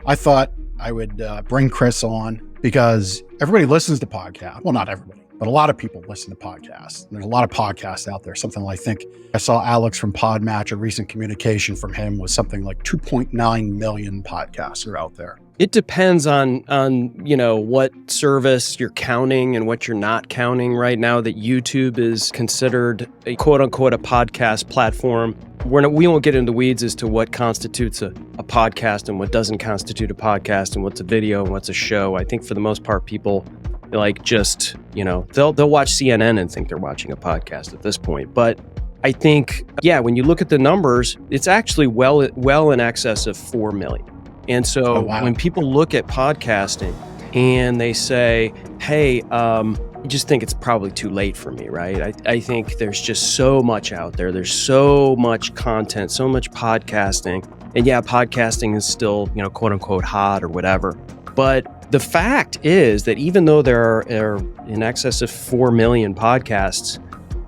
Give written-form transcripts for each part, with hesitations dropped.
I thought I would bring Chris on because everybody listens to podcasts. Well, not everybody, but a lot of people listen to podcasts. There's a lot of podcasts out there. Something like, I think I saw Alex from Podmatch, a recent communication from him was something like 2.9 million podcasts are out there. It depends on what service you're counting and what you're not counting right now. That YouTube is considered a quote unquote a podcast platform. We won't get into the weeds as to what constitutes a podcast and what doesn't constitute a podcast and what's a video and what's a show. I think for the most part, people they'll watch CNN and think they're watching a podcast at this point. But I think, when you look at the numbers, it's actually well in excess of 4 million. And so when people look at podcasting and they say, hey, I just think it's probably too late for me, right? I think there's just so much out there. There's so much content, so much podcasting. And podcasting is still, quote unquote hot or whatever. But the fact is that even though there are in excess of 4 million podcasts,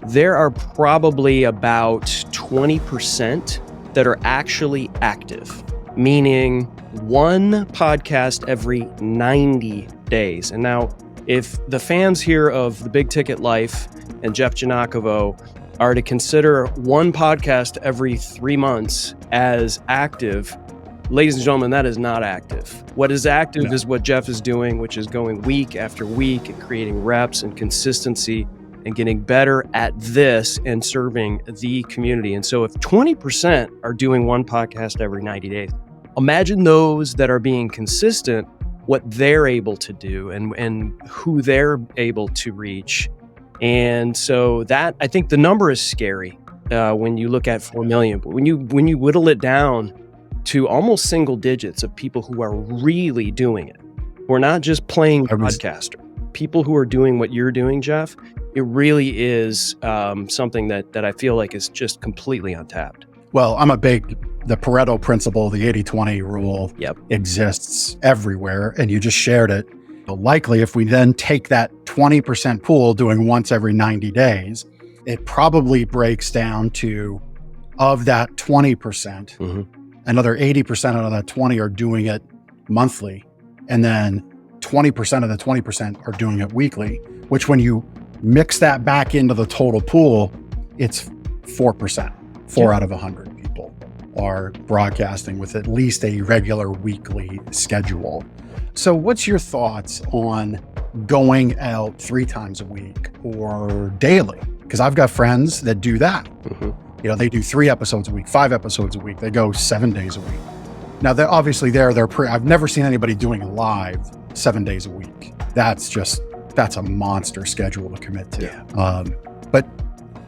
there are probably about 20% that are actually active, meaning one podcast every 90 days. And now, if the fans here of The Big Ticket Life and Jeff Giagnocavo are to consider one podcast every 3 months as active, ladies and gentlemen, that is not active. What is active is what Jeff is doing, which is going week after week and creating reps and consistency and getting better at this and serving the community. And so if 20% are doing one podcast every 90 days, imagine those that are being consistent, what they're able to do and who they're able to reach. And so that, I think the number is scary when you look at 4 million. But when you whittle it down to almost single digits of people who are really doing it, who are not just playing podcaster, people who are doing what you're doing, Jeff, it really is something that I feel like is just completely untapped. Well, the Pareto principle, the 80-20 rule exists everywhere, and you just shared it. But likely, if we then take that 20% pool doing once every 90 days, it probably breaks down to, of that 20%, another 80% out of that 20 are doing it monthly, and then 20% of the 20% are doing it weekly, which when you mix that back into the total pool, it's 4%. 4 out of 100 people are broadcasting with at least a regular weekly schedule. So what's your thoughts on going out 3 times a week or daily? Because I've got friends that do that. They do 3 episodes a week, 5 episodes a week. They go 7 days a week. Now, they're obviously I've never seen anybody doing live 7 days a week. That's a monster schedule to commit to. But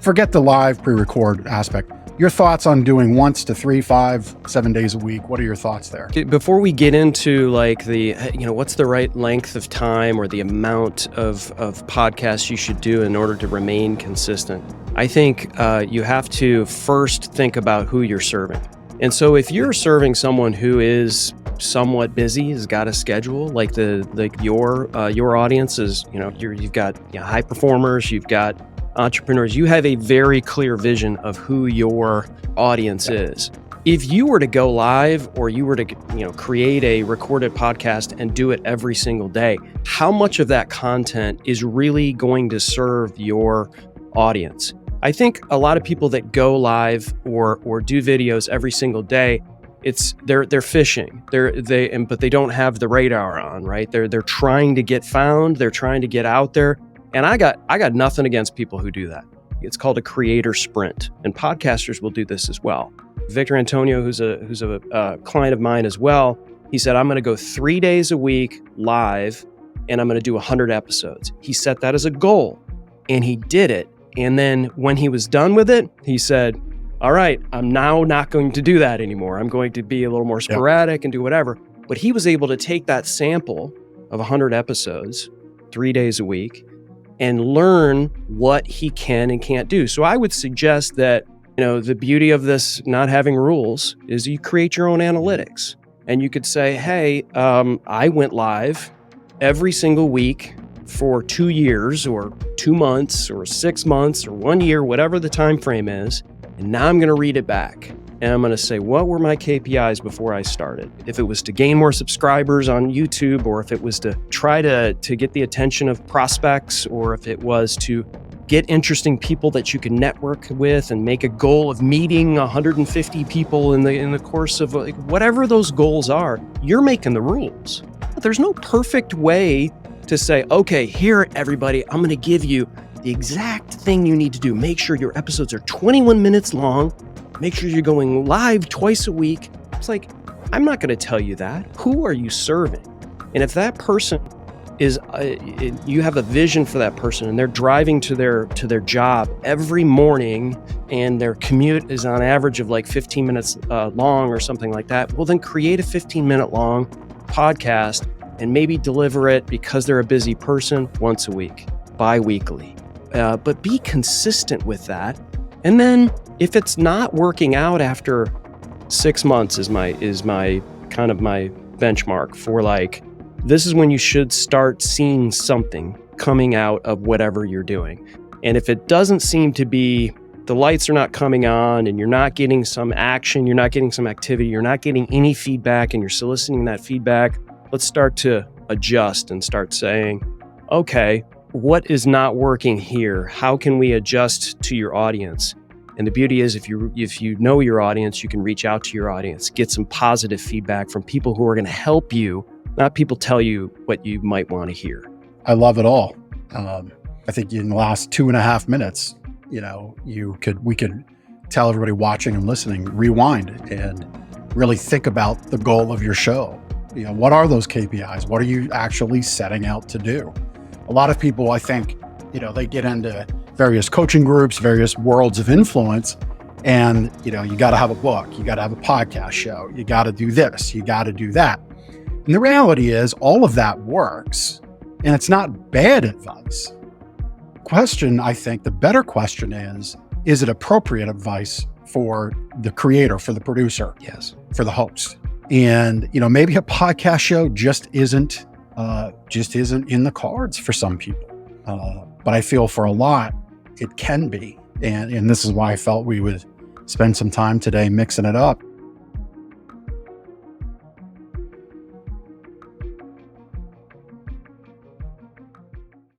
forget the live pre-record aspect. Your thoughts on doing 1 to 3, 5, 7 days a week? What are your thoughts there? Before we get into like what's the right length of time or the amount of podcasts you should do in order to remain consistent, I think you have to first think about who you're serving. And so if you're serving someone who is somewhat busy, has got a schedule, like your audience is, you've got high performers, you've got entrepreneurs, you have a very clear vision of who your audience is. If you were to go live or you were to create a recorded podcast and do it every single day, how much of that content is really going to serve your audience? I think a lot of people that go live or do videos every single day, they're fishing. But they don't have the radar on, right? They're trying to get found, they're trying to get out there. And I got nothing against people who do that. It's called a creator sprint, and podcasters will do this as well. Victor Antonio, who's a client of mine as well, he said, I'm going to go 3 days a week live, and I'm going to do 100 episodes. He set that as a goal, and he did it. And then when he was done with it, he said, all right, I'm now not going to do that anymore. I'm going to be a little more sporadic and do whatever. But he was able to take that sample of 100 episodes, 3 days a week, and learn what he can and can't do. So I would suggest that, the beauty of this not having rules is you create your own analytics. And you could say, hey, I went live every single week for 2 years or 2 months or 6 months or 1 year, whatever the time frame is. And now I'm going to read it back. and I'm going to say, what were my KPIs before I started? If it was to gain more subscribers on YouTube, or if it was to try to get the attention of prospects, or if it was to get interesting people that you can network with and make a goal of meeting 150 people in the course of like, whatever those goals are, you're making the rules. But there's no perfect way to say, okay, here, everybody, I'm going to give you the exact thing you need to do. Make sure your episodes are 21 minutes long. Make sure you're going live twice a week. It's like, I'm not going to tell you that. Who are you serving? And if that person is, you have a vision for that person and they're driving to their job every morning and their commute is on average of like 15 minutes long or something like that, well, then create a 15-minute long podcast and maybe deliver it, because they're a busy person, once a week, bi-weekly. But be consistent with that. And then if it's not working out after 6 months is my kind of my benchmark for like, this is when you should start seeing something coming out of whatever you're doing. And if it doesn't seem to be, the lights are not coming on and you're not getting some action, you're not getting some activity, you're not getting any feedback and you're soliciting that feedback, let's start to adjust and start saying, okay, what is not working here? How can we adjust to your audience? And the beauty is, if you know your audience, you can reach out to your audience, get some positive feedback from people who are going to help you, not people tell you what you might want to hear. I love it all. I think in the last 2.5 minutes, we could tell everybody watching and listening, rewind and really think about the goal of your show. What are those KPIs? What are you actually setting out to do? A lot of people, I think, they get into various coaching groups, various worlds of influence, and, you got to have a book, you got to have a podcast show, you got to do this, you got to do that. And the reality is all of that works, and it's not bad advice. The better question is it appropriate advice for the creator, for the producer? Yes. For the host? And, maybe a podcast show just isn't in the cards for some people. But I feel for a lot, it can be. And this is why I felt we would spend some time today mixing it up.